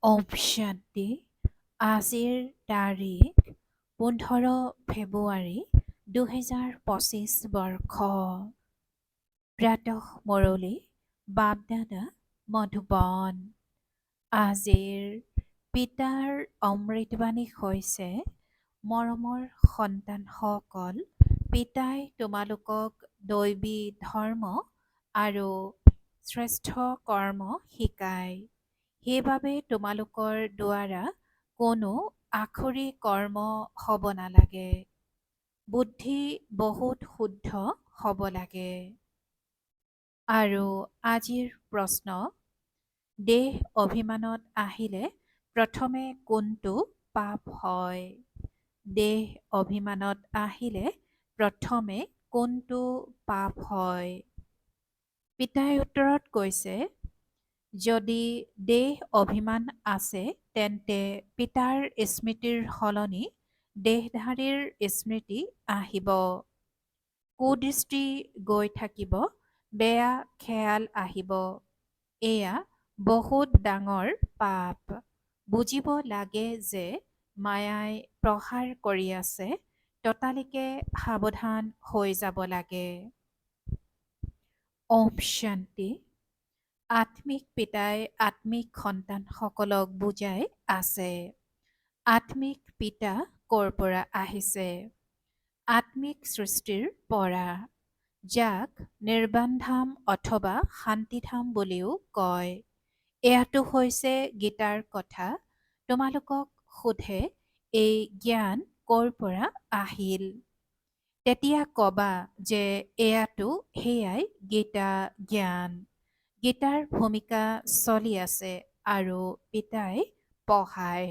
ওম শান্তি। আজিৰ তাৰিখ 15 ফেব্ৰুৱাৰী 2025 বৰ্ষ। প্ৰাতঃ মুৰলী বাপদাদা মধুবন। আজিৰ পিতাৰ অমৃতবাণী হৈছে, মৰমৰ সন্তানসকল, পিতাই তোমালোকক দৈবী ধৰ্ম আৰু শ্ৰেষ্ঠ কৰ্ম শিকায়। সেইবাবে তোমালোকৰ দ্বাৰা কোনো আখৰি কৰ্ম হ'ব নালাগে। বুদ্ধি বহুত শুদ্ধ হ'ব লাগে। আৰু আজিৰ প্ৰশ্ন, দেহ অভিমানত আহিলে প্ৰথমে কোনটো পাপ হয়? দেহ অভিমানত আহিলে প্ৰথমে কোনটো পাপ হয়? পিতাই উত্তৰত কৈছে, যদি দেহ অভিমান আছে তেন্তে পিতাৰ স্মৃতিৰ সলনি দেহধাৰীৰ স্মৃতি আহিব। কুদৃষ্টি গৈ থাকিব, বেয়া খেয়াল আহিব। এয়া বহুত ডাঙৰ পাপ। বুজিব লাগে যে মায়াই প্ৰহাৰ কৰি আছে, ততালিকে সাৱধান হৈ যাব লাগে। ওম শান্তি। আত্মিক পিতাই আত্মিক সন্তানসকলক বুজাই আছে। আত্মিক পিতা ক'ৰ পৰা আহিছে? আত্মিক সৃষ্টিৰ পৰা, যাক নিৰ্বাণধাম অথবা শান্তিধাম বুলিও কয়। এয়াটো হৈছে গীতাৰ কথা। তোমালোকক সোধে, এই জ্ঞান ক'ৰ পৰা আহিল? তেতিয়া কবা যে এয়াটো সেয়াই গীতা জ্ঞান। গীতাৰ ভূমিকা চলি আছে আৰু পিতাই পঢ়ায়।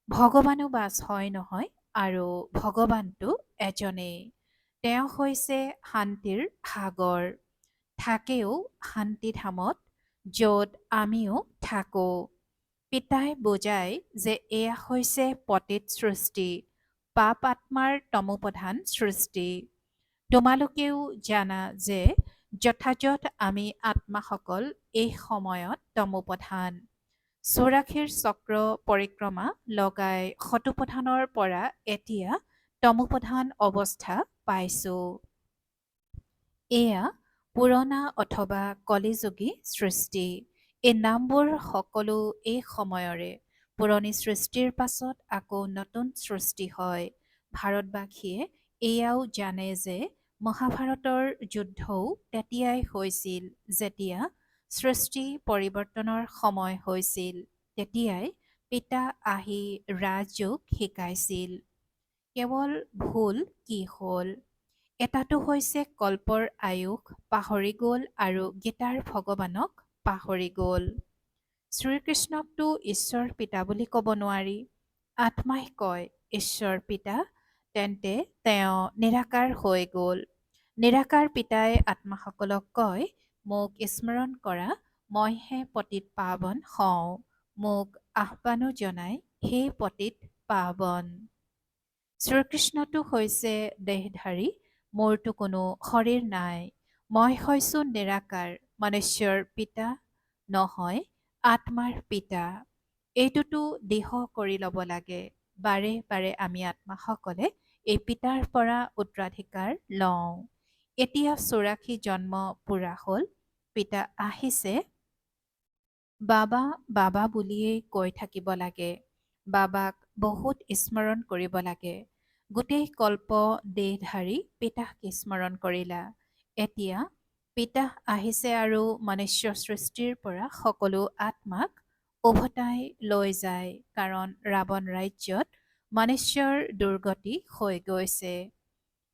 ভগৱানো বাছ হয় নহয়, আৰু ভগৱানটো এজনেই। তেওঁ হৈছে শান্তিৰ সাগৰ, থাকেও শান্তিধামত, য'ত আমিও থাকোঁ। পিতাই বুজায় যে এয়া হৈছে পতিত সৃষ্টি, পাপ আত্মাৰ তমোপ্ৰধান সৃষ্টি। তোমালোকেও জানা যে যথাযথ আমি আত্মাসকল এই সময়ত তমোপ্ৰধান। 84 চক্ৰ পৰিক্ৰমা লগাই শতপ্ৰধানৰ পৰা এতিয়া তমোপ্ৰধান অৱস্থা পাইছোঁ। এয়া পুৰণা অথবা কলিযুগী সৃষ্টি। এই নামবোৰ সকলো এই সময়ৰে। পুৰণি সৃষ্টিৰ পাছত আকৌ নতুন সৃষ্টি হয়। ভাৰতবাসীয়ে এয়াও জানে যে মহাভাৰতৰ যুদ্ধও তেতিয়াই হৈছিল যেতিয়া সৃষ্টি পৰিৱৰ্তনৰ সময় হৈছিল। তেতিয়াই পিতা আহি ৰাজযোগ শিকাইছিল। কেৱল ভুল কি হ'ল? এটাটো হৈছে কল্পৰ আয়ুস পাহৰি গ'ল আৰু গীতাৰ ভগৱানক পাহৰি গ'ল। শ্ৰীকৃষ্ণকতো ঈশ্বৰ পিতা বুলি ক'ব নোৱাৰি। আত্মাই কয় ঈশ্বৰ পিতা, তেন্তে তেওঁ নিৰাকাৰ হৈ গ'ল। নিৰাকাৰ পিতাই আত্মাসকলক কয়, মোক স্মৰণ কৰা, মইহে পতিত পাৱন হওঁ। মোক আহ্বানো জনাই, হে পতিত পাৱন। শ্ৰীকৃষ্ণটো হৈছে দেহধাৰী, মোৰতো কোনো শৰীৰ নাই। মই হৈছোঁ নিৰাকাৰ, মনুষ্যৰ পিতা নহয়, আত্মাৰ পিতা। এইটোতো দৃঢ় কৰি ল'ব লাগে। বাৰে বাৰে আমি আত্মাসকলে এই পিতাৰ পৰা উত্তৰাধিকাৰ লওঁ। এতিয়া 84 জন্ম পুৰা হ'ল। পিতা আহিছে, বাবা বাবা বুলিয়েই কৈ থাকিব লাগে। বাবাক বহুত স্মৰণ কৰিব লাগে। গোটেই কল্প দেহধাৰী পিতাক স্মৰণ কৰিলা। এতিয়া পিতা আহিছে আৰু মনুষ্য সৃষ্টিৰ পৰা সকলো আত্মাক উভতাই লৈ যায়, কাৰণ ৰাৱণ ৰাজ্যত মনুষ্যৰ দুৰ্গতি হৈ গৈছে।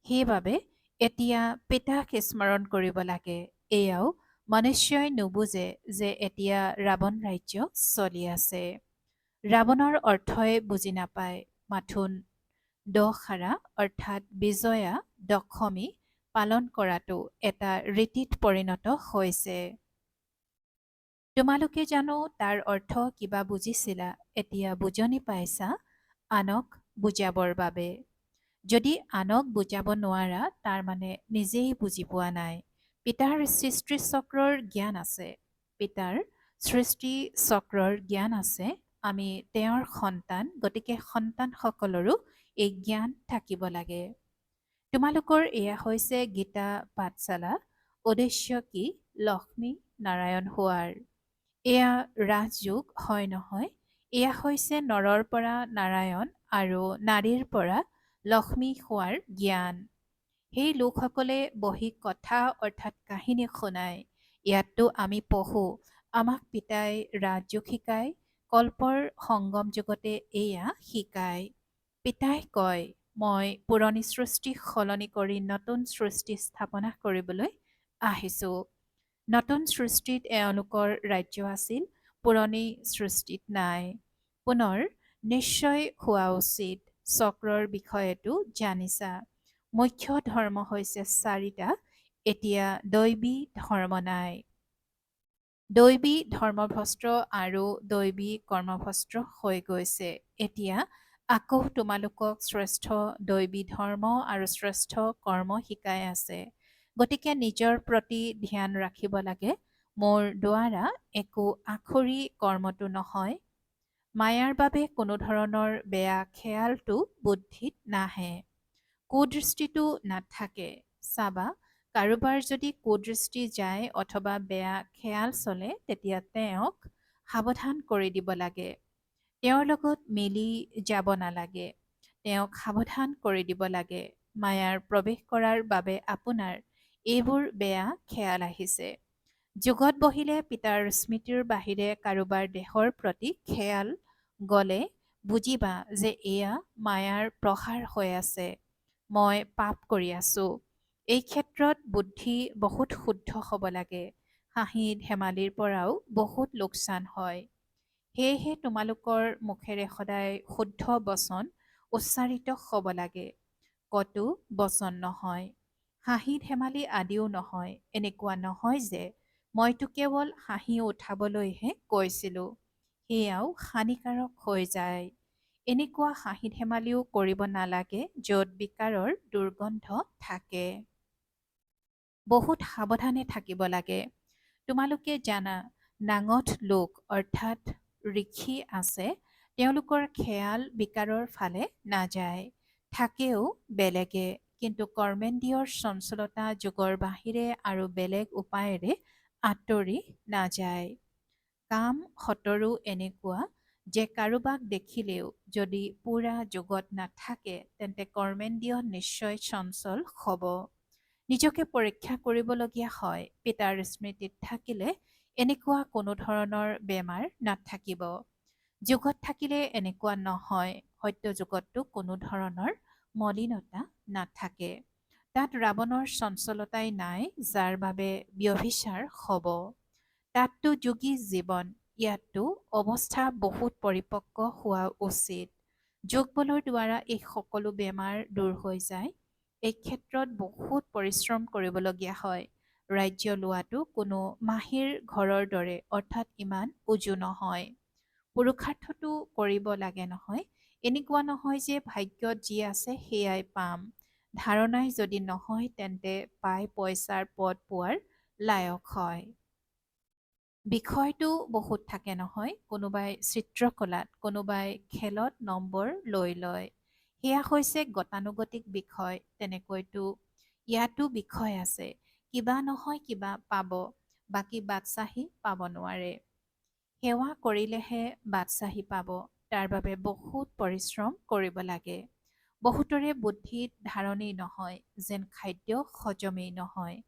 সেইবাবে এতিয়া পিতাক স্মৰণ কৰিব লাগে। এয়াও মনুষ্যই নুবুজে যে এতিয়া ৰাৱণ ৰাজ্য চলি আছে। ৰাৱণৰ অৰ্থই বুজি নাপায়। মাথোন দশহাৰা অৰ্থাৎ বিজয়া দশমী পালন কৰাটো এটা ৰীতিত পৰিণত হৈছে। তোমালোকে জানো তাৰ অৰ্থ কিবা বুজিছিলা, এতিয়া বুজনি পাইছা আনক বুজাবৰ বাবে। যদি আনক বুজাব নোৱাৰা, তাৰ মানে নিজেই বুজি পোৱা নাই। পিতাৰ সৃষ্টি চক্ৰৰ জ্ঞান আছে। পিতাৰ সৃষ্টি চক্ৰৰ জ্ঞান আছে। আমি তেওঁৰ সন্তান, গতিকে সন্তানসকলৰো এই জ্ঞান থাকিব লাগে। তোমালোকৰ এয়া হৈছে গীতা পাঠশালা। উদ্দেশ্য কি? লক্ষ্মী নাৰায়ণ হোৱাৰ। এয়া ৰাজযোগ হয় নহয়? এয়া হৈছে নৰৰ পৰা নাৰায়ণ আৰু নাৰীৰ পৰা লক্ষ্মী হোৱাৰ জ্ঞান। সেই লোকসকলে বহি কথা অৰ্থাৎ কাহিনী শুনায়। ইয়াততো আমি পঢ়োঁ, আমাক পিতাই ৰাজযোগ শিকায়, কল্পৰ সংগম যুগতে এয়া শিকায়। পিতাই কয়, মই পুৰণি সৃষ্টি সলনি কৰি নতুন সৃষ্টি স্থাপনা কৰিবলৈ আহিছোঁ। নতুন সৃষ্টিত এওঁলোকৰ ৰাজ্য আছিল, পুৰণি সৃষ্টিত নাই। পুনৰ নিশ্চয় হোৱা উচিত। চক্ৰৰ বিষয়েতো জানিছা। মুখ্য ধৰ্ম হৈছে চাৰিটা, এতিয়া দৈবী ধৰ্ম নাই। দৈবী ধৰ্মভ্ৰষ্ট আৰু দৈবী কৰ্মভ্ৰষ্ট হৈ গৈছে। এতিয়া আকৌ তোমালোকক শ্ৰেষ্ঠ দৈবী ধৰ্ম আৰু শ্ৰেষ্ঠ কৰ্ম শিকাই আছে। গতিকে নিজৰ প্ৰতি ধ্যান ৰাখিব লাগে। মোৰ দ্বাৰা একো আখৰি কৰ্মটো নহয়। মায়াৰ বাবে কোনো ধৰণৰ বেয়া খেয়ালটো বুদ্ধিত নাহে। কুদৃষ্টিটো নাথাকে। চাবা, কাৰোবাৰ যদি কুদৃষ্টি যায় অথবা বেয়া খেয়াল চলে, তেতিয়া তেওঁক সাৱধান কৰি দিব লাগে। তেওঁৰ লগত মিলি যাব নালাগে। তেওঁক সাৱধান কৰি দিব লাগে। মায়াৰ প্ৰৱেশ কৰাৰ বাবে আপোনাৰ এইবোৰ বেয়া খেয়াল আহিছে। যুগত বহিলে পিতাৰ স্মৃতিৰ বাহিৰে কাৰোবাৰ দেহৰ প্ৰতি খেয়াল গ'লে বুজিবা যে এয়া মায়াৰ প্ৰসাৰ হৈ আছে। মই পাপ কৰি আছোঁ। এই ক্ষেত্ৰত বুদ্ধি বহুত শুদ্ধ হ'ব লাগে। হাঁহি ধেমালিৰ পৰাও বহুত লোকচান হয়। সেয়েহে তোমালোকৰ মুখেৰে সদায় শুদ্ধ বচন উচ্চাৰিত হ'ব লাগে। কটু বচন নহয়, হাঁহি ধেমালি আদিও নহয়। এনেকুৱা নহয় যে মইতো কেৱল হাঁহি উঠাবলৈহে কৈছিলোঁ, সেয়াও হানিকাৰক হৈ যায়। এনেকুৱা হাঁহি ধেমালিও কৰিব নালাগে য'ত বিকাৰৰ দুৰ্গন্ধ থাকে। বহুত সাৱধানে থাকিব লাগে। তোমালোকে জানা, নাঙঠ লোক অৰ্থাৎ ঋষি আছে, তেওঁলোকৰ খেয়াল বিকাৰৰ ফালে নাযায়। থাকেও বেলেগে, কিন্তু কৰ্মেন্দ্ৰিয়ৰ চঞ্চলতা যুগৰ বাহিৰে আৰু বেলেগ উপায়েৰে আঁতৰি নাযায়। কাম সতৰো এনেকুৱা যে কাৰোবাক দেখিলেও যদি পুৰা যোগত নাথাকে, তেন্তে কৰ্মেন্দ্ৰিয় নিশ্চয় চঞ্চল হ'ব। নিজকে পৰীক্ষা কৰিবলগীয়া হয়। পিতাৰ স্মৃতিত থাকিলে এনেকুৱা কোনো ধৰণৰ বেমাৰ নাথাকিব। যুগত থাকিলে এনেকুৱা নহয়। সত্য যুগততো কোনো ধৰণৰ মলিনতা নাথাকে। তাত ৰাৱণৰ চঞ্চলতাই নাই, যাৰ বাবে ব্যভিচাৰ হ'ব। তাততো যোগী জীৱন। ইয়াততো অৱস্থা বহুত পৰিপক্ক হোৱা উচিত। যোগ বলৰ দ্বাৰা এই সকলো বেমাৰ দূৰ হৈ যায়। এই ক্ষেত্ৰত বহুত পৰিশ্ৰম কৰিবলগীয়া হয়। ৰাজ্য লোৱাটো কোনো মাহীৰ ঘৰৰ দৰে, অৰ্থাৎ ইমান উজু নহয়। পুৰুষাৰ্থটো কৰিব লাগে নহয়। এনেকুৱা নহয় যে ভাগ্যত যি আছে সেয়াই পাম। ধাৰণাই যদি নহয়, তেন্তে পাই পইচাৰ পদ পোৱাৰ লায়ক হয়। বিষয়টো বহুত থাকে নহয়। কোনোবাই চিত্ৰকলাত, কোনোবাই খেলত নম্বৰ লৈ লয়। সেয়া হৈছে গতানুগতিক বিষয়। তেনেকৈতো ইয়াতো বিষয় আছে। কিবা নহয় কিবা পাব, বাকী বাদশ্বাহী পাব নোৱাৰে। সেৱা কৰিলেহে বাদশ্বাহী পাব। তাৰ বাবে বহুত পৰিশ্ৰম কৰিব লাগে। বহুতৰে বুদ্ধিত ধাৰণেই নহয়, যেন খাদ্য হজমেই নহয়।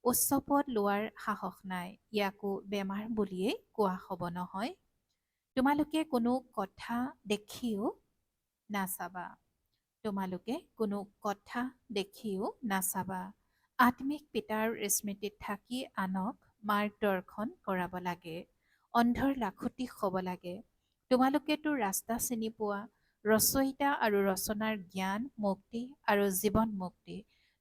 উচ্চ পদ লোৱাৰ সাহস নাই। ইয়াকো বেমাৰ বুলিয়েই কোৱা হ'ব নহয়। তোমালোকে কোনো কথা দেখিও নাচাবা। তোমালোকে কোনো কথা দেখিও নাচাবা। আত্মিক পিতাৰ স্মৃতিত থাকি আনক মাৰ্গদৰ্শন কৰাব লাগে। অন্ধৰ লাখুটি হ'ব লাগে। তোমালোকেতো ৰাস্তা চিনি পোৱা। ৰচয়িতা আৰু ৰচনাৰ জ্ঞান, মুক্তি আৰু জীৱন মুক্তি।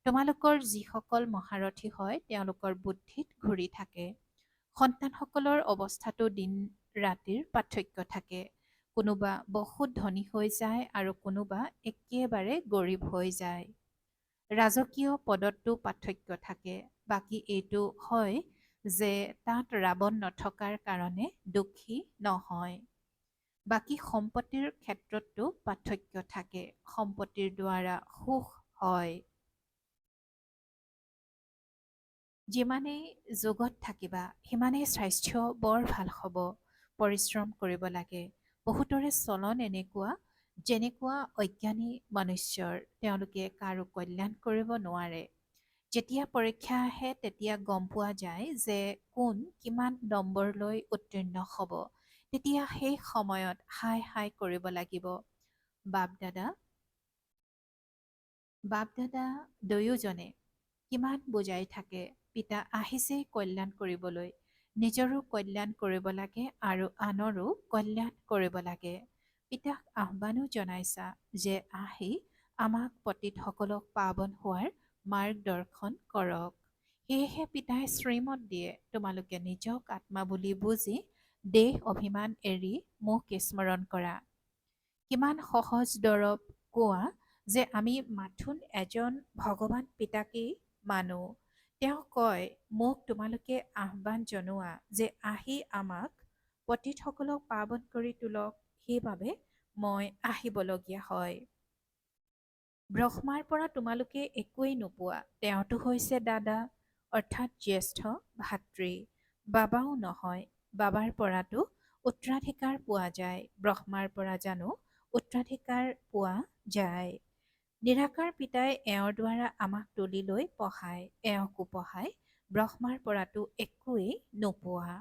তোমালোকৰ যিসকল মহাৰথী হয়, তেওঁলোকৰ বুদ্ধিত ঘূৰি থাকে। সন্তানসকলৰ অৱস্থাতো দিন ৰাতিৰ পাৰ্থক্য থাকে। কোনোবা বহুত ধনী হৈ যায় আৰু কোনোবা একেবাৰে গৰীব হৈ যায়। ৰাজকীয় পদতো পাৰ্থক্য থাকে। বাকী এইটো হয় যে তাত ৰাৱণ নথকাৰ কাৰণে দুখী নহয়। বাকী সম্পত্তিৰ ক্ষেত্ৰতো পাৰ্থক্য থাকে। সম্পত্তিৰ দ্বাৰা সুখ হয়। যিমানেই যোগত থাকিবা সিমানেই স্বাস্থ্য বৰ ভাল হ'ব। পৰিশ্ৰম কৰিব লাগে। বহুতৰে চলন এনেকুৱা, যেনেকুৱা অজ্ঞানী মনুষ্যৰ, তেওঁলোকে কাৰো কল্যাণ কৰিব নোৱাৰে। যেতিয়া পৰীক্ষা আহে তেতিয়া গম পোৱা যায় যে কোন কিমান নম্বৰ লৈ উত্তীৰ্ণ হ'ব। তেতিয়া সেই সময়ত হাই হাই কৰিব লাগিব। বাপ দাদা বাপ দাদা দুয়োজনে কিমান বুজাই থাকে, পিতা আহিছে কল্যাণ কৰিবলৈ। নিজৰো কল্যাণ কৰিব লাগে আৰু আনৰো কল্যাণ কৰিব লাগে। পিতাক আহ্বানো জনাইছা যে আহি আমাক পতিতসকলক পাৱন হোৱাৰ মাৰ্গদৰ্শন কৰক। সেয়েহে পিতাই শ্ৰীমত দিয়ে, তোমালোকে নিজক আত্মা বুলি বুজি দেহ অভিমান এৰি মোক স্মৰণ কৰা। কিমান সহজ দৰৱ কোৱা যে আমি মাথোন এজন ভগৱান পিতাকেই মানো। তেওঁ কয় মোক তোমালোকে আহ্বান জনোৱা যে আহি আমাক পতিতসকলক পাৱন কৰি তোলক। সেইবাবে মই আহিবলগীয়া হয়। ব্ৰহ্মাৰ পৰা তোমালোকে একোৱেই নোপোৱা। তেওঁতো হৈছে দাদা, অৰ্থাৎ জ্যেষ্ঠ ভাতৃ। বাবাও নহয়। বাবাৰ পৰাতো উত্তৰাধিকাৰ পোৱা যায়। ব্ৰহ্মাৰ পৰা জানো উত্তৰাধিকাৰ পোৱা যায়? নিৰাকাৰ পিতাই এওঁৰ দ্বাৰা আমাক তুলি লৈ পঢ়ায়, এওঁকো পঢ়ায়। ব্ৰহ্মাৰ পৰাতো একোৱেই নোপোৱা।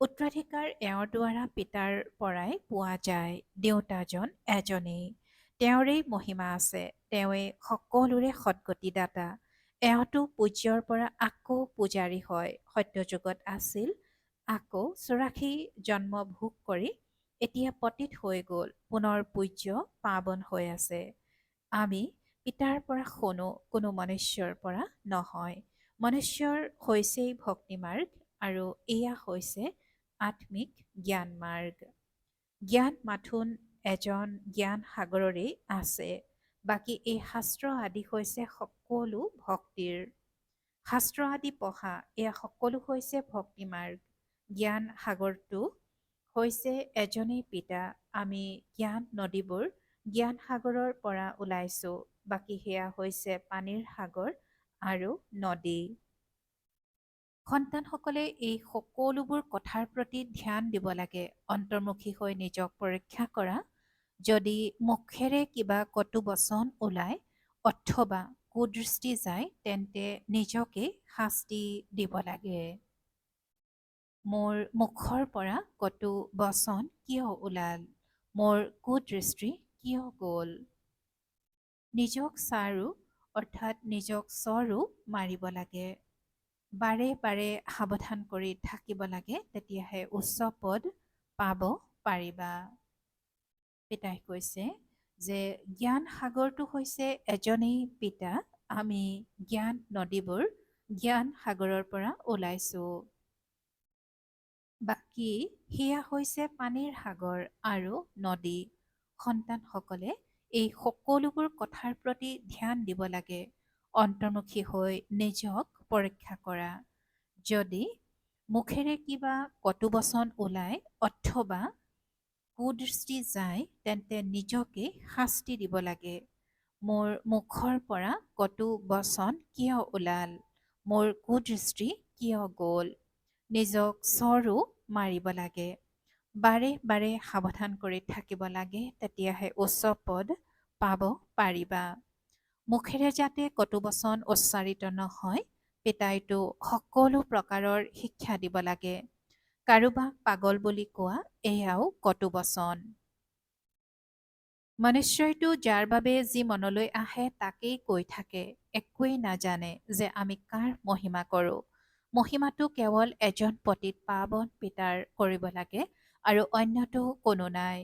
উত্তৰাধিকাৰ এওঁৰ দ্বাৰা পিতাৰ পৰাই পোৱা যায়। দেউতাজন এজনেই। তেওঁৰেই মহিমা আছে। তেওঁৱেই সকলোৰে সদ্গতিদাতা। এওঁতো পূজ্যৰ পৰা আকৌ পূজাৰী হয়। সত্যযুগত আছিল, আকৌ ৮৪ জন্ম ভোগ কৰি এতিয়া পতিত হৈ গ'ল, পুনৰ পূজ্য পাৱন হৈ আছে। আমি পিতাৰ পৰা শুনো, কোনো মনুষ্যৰ পৰা নহয়। মনুষ্যৰ হৈছেই ভক্তি মাৰ্গ আৰু এয়া হৈছে আত্মিক জ্ঞান মাৰ্গ। জ্ঞান মাথোন এজন জ্ঞান সাগৰৰেই আছে। বাকী এই শাস্ত্ৰ আদি হৈছে সকলো ভক্তিৰ। শাস্ত্ৰ আদি পঢ়া এয়া সকলো হৈছে ভক্তি মাৰ্গ। জ্ঞান সাগৰটো হৈছে এজনেই পিতা। আমি জ্ঞান নদীবোৰ জ্ঞান সাগৰৰ পৰা ওলাইছো। বাকী সেয়া হৈছে পানীৰ সাগৰ আৰু নদী। সন্তানসকলে এই সকলোবোৰ কথাৰ প্ৰতি ধ্যান দিব লাগে। অন্তৰ্মুখী হৈ নিজক পৰীক্ষা কৰা। যদি মুখেৰে কিবা কটু বচন ওলায় অথবা কুদৃষ্টি যায়, তেন্তে নিজকে শাস্তি দিব লাগে। মোৰ মুখৰ পৰা কটু বচন কিয় ওলাল? মোৰ কুদৃষ্টি কিয় গ'ল? নিজক চাৰো অৰ্থাৎ নিজক চৰো মাৰিব লাগে। বাৰে বাৰে সাৱধান কৰি থাকিব লাগে, তেতিয়াহে উচ্চ পদ পাব পাৰিবা। পিতাই কৈছে যে জ্ঞান সাগৰটো হৈছে এজনেই পিতা। আমি জ্ঞান নদীবোৰ জ্ঞান সাগৰৰ পৰা ওলাইছো। বাকী সেয়া হৈছে পানীৰ সাগৰ আৰু নদী। সন্তানসকলে এই সকলোবোৰ কথাৰ প্ৰতি ধ্যান দিব লাগে। অন্তৰ্মুখী হৈ নিজক পৰীক্ষা কৰা। যদি মুখেৰে কিবা কটু বচন ওলায় অথবা কুদৃষ্টি যায়, তেন্তে নিজকে শাস্তি দিব লাগে। মোৰ মুখৰ পৰা কটু বচন কিয় ওলাল? মোৰ কুদৃষ্টি কিয় গ'ল? নিজক চৰো মাৰিব লাগে। বাৰে বাৰে সাৱধান কৰি থাকিব লাগে, তেতিয়াহে উচ্চ পদ পাব পাৰিবা। মুখেৰে যাতে কটু বচন উচ্চাৰিত নহয়, পিতাইতো সকলো প্ৰকাৰৰ শিক্ষা দিব লাগে। কাৰোবাক পাগল বুলি কোৱা এয়াও কটু বচন। মনুষ্যইতো যাৰ বাবে যি মনলৈ আহে তাকেই কৈ থাকে। একোৱেই নাজানে যে আমি কাৰ মহিমা কৰোঁ। মহিমাটো কেৱল এজন পতিত পাৱন পিতাৰ কৰিব লাগে আৰু অন্যতো কোনো নাই।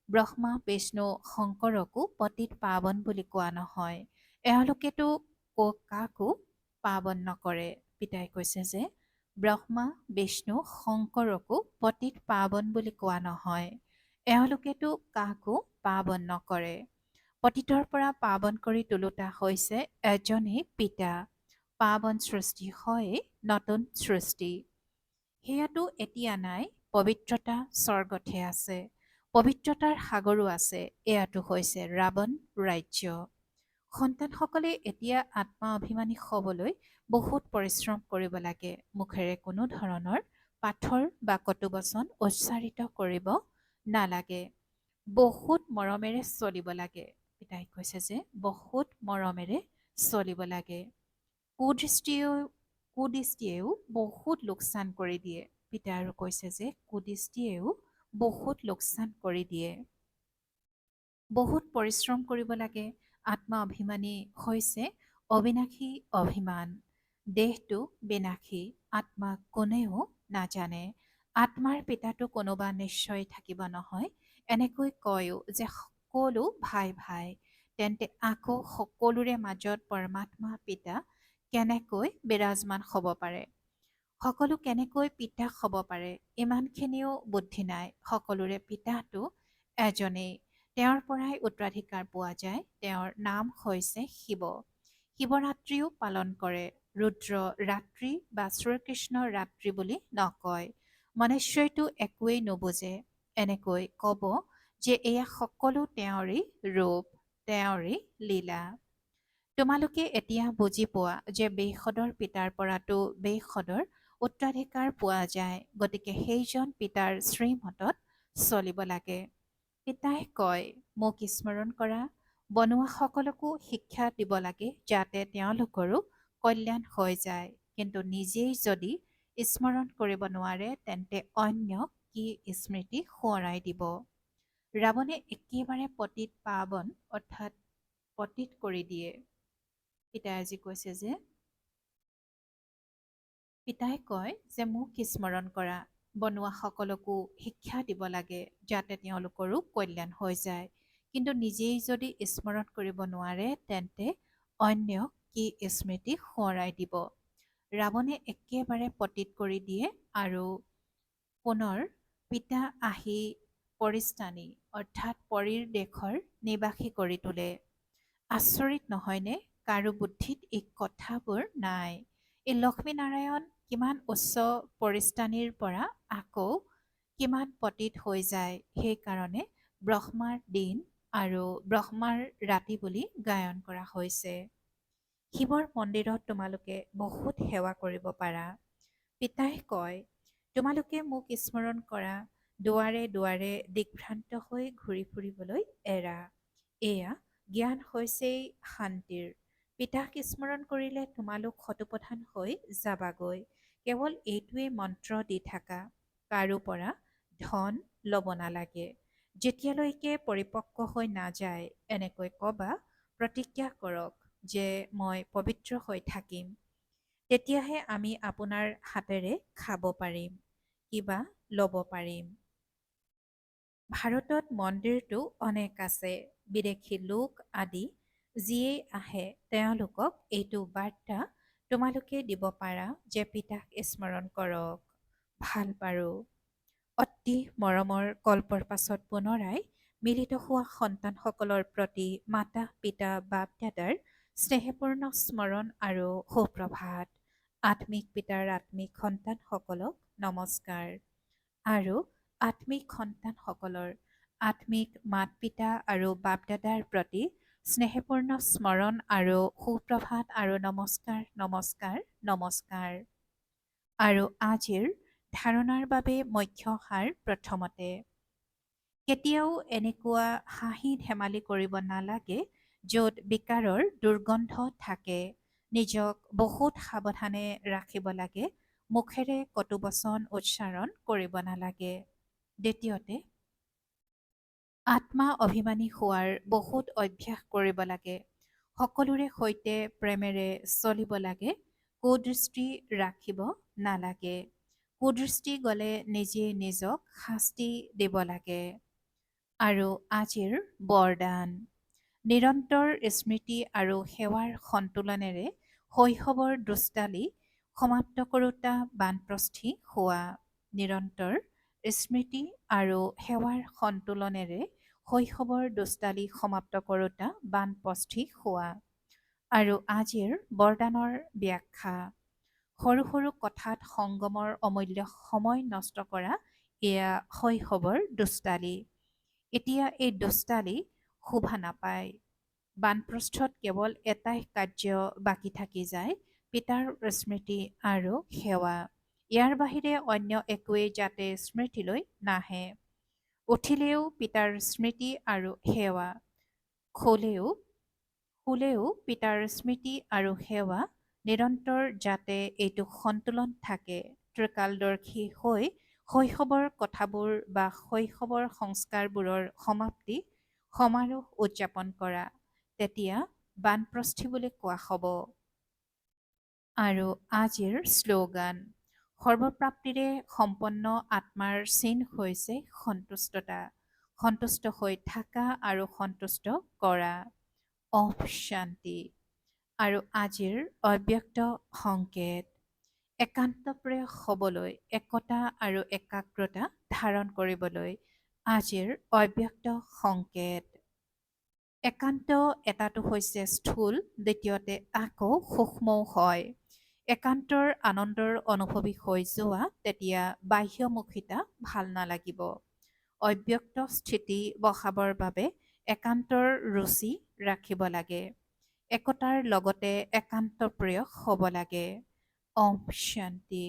ব্ৰহ্মা বিষ্ণু শংকৰকো পতিত পাৱন বুলি কোৱা নহয়। এওঁলোকেতো কাকো পাৱন নকৰে। পিতাই কৈছে যে ব্ৰহ্মা বিষ্ণু শংকৰকো পতিত পাৱন বুলি কোৱা নহয়। এওঁলোকেতো কাকো পাৱন নকৰে। পতিতৰ পৰা পাৱন কৰি তোলোতা হৈছে এজনেই পিতা। পাৱন সৃষ্টি হয় নতুন সৃষ্টি। সেয়াটো এতিয়া নাই, পবিত্ৰতা স্বৰ্গতহে আছে। পবিত্ৰতাৰ সাগৰো আছে, এয়াটো হৈছে ৰাৱণ ৰাজ্য। সন্তানসকলে এতিয়া আত্মা অভিমানী হ'বলৈ বহুত পৰিশ্ৰম কৰিব লাগে। মুখেৰে কোনো ধৰণৰ পাথৰ বা কটুবচন উচ্চাৰিত কৰিব নালাগে। বহুত মৰমেৰে চলিব লাগে। পিতাই কৈছে যে বহুত মৰমেৰে চলিব লাগে। কুদৃষ্টিয়েও কুদৃষ্টিয়েও বহুত লোকচান কৰি দিয়ে। পিতাই আৰু কৈছে যে কুদৃষ্টিয়েও বহুত লোকচান কৰি দিয়ে। বহুত পৰিশ্ৰম কৰিব লাগে। আত্মা অভিমানী হৈছে অবিনাশী অভিমান। দেহটো বিনাশী, আত্মা কোনেও নাজানে। আত্মাৰ পিতাটো কোনোবা নিশ্চয় থাকিব নহয়। এনেকৈ কয়ও যে সকলো ভাই ভাই, তেন্তে আকৌ সকলোৰে মাজত পৰমাত্মা পিতা কেনেকৈ বিৰাজমান হ'ব পাৰে? সকলো কেনেকৈ পিতা হ'ব পাৰে? ইমানখিনিও বুদ্ধি নাই। সকলোৰে পিতাটো এজনেই। তেওঁৰ পৰাই উত্তৰাধিকাৰ পোৱা যায়। তেওঁৰ নাম হৈছে শিৱ। শিৱৰাত্ৰিও পালন কৰে। ৰুদ্ৰ ৰাত্ৰি বা শ্ৰীকৃষ্ণ ৰাত্ৰি বুলি নকয়। মনুষ্যইটো একোৱেই নুবুজে। এনেকৈ ক'ব যে এয়া সকলো তেওঁৰেই ৰূপ, তেওঁৰেই লীলা। তোমালোকে এতিয়া বুজি পোৱা যে বেশদৰ পিতাৰ পৰাতো বেশদৰ উত্তৰাধিকাৰ পোৱা যায়। গতিকে সেইজন পিতাৰ শ্ৰীমতত চলিব লাগে। পিতাই কয়, মোক স্মৰণ কৰা। বনুৱাসকলকো শিক্ষা দিব লাগে যাতে তেওঁলোকৰো কল্যাণ হৈ যায়। কিন্তু নিজেই যদি স্মৰণ কৰিব নোৱাৰে তেন্তে অন্যক কি স্মৃতি সোঁৱৰাই দিব? ৰাৱণে একেবাৰে পতিত পাৱন অৰ্থাৎ পতিত কৰি দিয়ে। পিতাই আজি কৈছে যে পিতাই কয় যে মোক স্মৰণ কৰা। বনুৱাসকলকো শিক্ষা দিব লাগে যাতে তেওঁলোকৰো কল্যাণ হৈ যায়। কিন্তু নিজেই যদি স্মৰণ কৰিব নোৱাৰে তেন্তে অন্যক কি স্মৃতি সোঁৱৰাই দিব? ৰাৱণে একেবাৰে পতিত কৰি দিয়ে আৰু পুনৰ পিতা আহি পৰিস্থানী অৰ্থাৎ পৰীৰ দেশৰ নিবাসী কৰি তোলে। আচৰিত নহয়নে? কাৰো বুদ্ধিত এই কথাবোৰ নাই। এই লক্ষ্মীনাৰায়ণ কিমান উচ্চ পৰিস্থানীৰ পৰা আকৌ কিমান পতিত হৈ যায়। সেইকাৰণে ব্ৰহ্মাৰ দিন আৰু ব্ৰহ্মাৰ ৰাতি বুলি গায়ন কৰা হৈছে। শিৱৰ মন্দিৰত তোমালোকে বহুত সেৱা কৰিব পাৰা। পিতাই কয়, তোমালোকে মোক স্মৰণ কৰা। দুৱাৰে দুৱাৰে দিগ্ভ্ৰান্ত হৈ ঘূৰি ফুৰিবলৈ এৰা। এয়া জ্ঞান হৈছেই শান্তিৰ। পিতাক স্মৰণ কৰিলে তোমালোক শতপ্ৰধান হৈ যাবাগৈ। কেৱল এইটোৱেই মন্ত্ৰ দি থাকা। কাৰো পৰা ধন ল'ব নালাগে। যেতিয়ালৈকে পৰিপক্ক হৈ নাযায় এনেকৈ কবা, প্ৰতিজ্ঞা কৰক যে মই পবিত্ৰ হৈ থাকিম। তেতিয়াহে আমি আপোনাৰ হাতেৰে খাব পাৰিম, কিবা ল'ব পাৰিম। ভাৰতত মন্দিৰটো অনেক আছে। বিদেশী লোক আদি যিয়েই আহে তেওঁলোকক এইটো বাৰ্তা তোমালোকে দিব পাৰা যে পিতাক স্মৰণ কৰক। ভাল বাৰু। অতি মৰমৰ কল্পৰ পাছত পুনৰাই মিলিত হোৱা সন্তানসকলৰ প্ৰতি মাতা পিতা বাপ দাদাৰ স্নেহপূৰ্ণ স্মৰণ আৰু সুপ্ৰভাত। আত্মিক পিতাৰ আত্মিক সন্তানসকলক নমস্কাৰ। আৰু আত্মিক সন্তানসকলৰ আত্মিক মাত পিতা আৰু বাপ দাদাৰ প্ৰতি স্নেহপূৰ্ণ স্মৰণ আৰু সুপ্ৰভাত আৰু নমস্কাৰ নমস্কাৰ নমস্কাৰ। আৰু আজিৰ ধাৰণাৰ বাবে মুখ্য সাৰ প্ৰথমতে। কেতিয়াও এনেকুৱা হাঁহি ধেমালি কৰিব নালাগে য'ত বিকাৰৰ দুৰ্গন্ধ থাকে। নিজক বহুত সাৱধানে ৰাখিব লাগে। মুখেৰে কটুবচন উচ্চাৰণ কৰিব নালাগে। দ্বিতীয়তে, আত্মা অভিমানী হোৱাৰ বহুত অভ্যাস কৰিব লাগে। সকলোৰে সৈতে প্ৰেমেৰে চলিব লাগে। কুদৃষ্টি ৰাখিব নালাগে। কুদৃষ্টি গ'লে নিজে নিজক শাস্তি দিব লাগে। আৰু আজিৰ বৰদান। নিৰন্তৰ স্মৃতি আৰু সেৱাৰ সন্তুলনেৰে শৈশৱৰ দুষ্টালি সমাপ্ত কৰোঁতা বানপ্ৰস্থী হোৱা। নিৰন্তৰ স্মৃতি আৰু সেৱাৰ সন্তুলনেৰে শৈশৱৰ দুষ্টালি সমাপ্ত কৰোঁতা বানপ্ৰস্থী হোৱা। আৰু আজিৰ বৰদানৰ ব্যাখ্যা। সৰু সৰু কথাত সংগমৰ অমূল্য সময় নষ্ট কৰা এয়া শৈশৱৰ দুষ্টালি। এতিয়া এই দুষ্টালি শোভা নাপায়। বানপ্ৰস্থত কেৱল এটাই কাৰ্য বাকী থাকি যায়, পিতাৰ স্মৃতি আৰু সেৱা। ইয়াৰ বাহিৰে অন্য একোৱেই যাতে স্মৃতিলৈ নাহে। উঠিলেও পিতাৰ স্মৃতি আৰু সেৱা, শুলেও পিতাৰ স্মৃতি আৰু সেৱা, নিৰন্তৰ যাতে এইটো সন্তুলন থাকে। ত্ৰিকালদৰ্শী হৈ শৈশৱৰ কথাবোৰ বা শৈশৱৰ সংস্কাৰবোৰৰ সমাপ্তি সমাৰোহ উদযাপন কৰা, তেতিয়া বানপ্ৰস্থি বুলি কোৱা হ'ব। আৰু আজিৰ শ্লোগান। সৰ্বপ্ৰাপ্তিৰে সম্পন্ন আত্মাৰ চিন হৈছে সন্তুষ্টতা। সন্তুষ্ট হৈ থাকা আৰু সন্তুষ্ট কৰা। অহ শান্তি। আৰু আজিৰ অব্যক্ত সংকেত। একান্তপ্ৰিয় হ'বলৈ, একতা আৰু একাগ্ৰতা ধাৰণ কৰিবলৈ আজিৰ অব্যক্ত সংকেত। একান্ত এটাটো হৈছে স্থূল, দ্বিতীয়তে আকৌ সূক্ষ্মও হয়। একান্তৰ আনন্দৰ অনুভৱী হৈ যোৱা তেতিয়া বাহ্যমুখিতা ভাল নালাগিব। অব্যক্ত স্থিতি বঢ়াবৰ বাবে একান্তৰ ৰুচি ৰাখিব লাগে। একতাৰ লগতে একান্তপ্ৰিয় হ'ব লাগে। ওম শান্তি।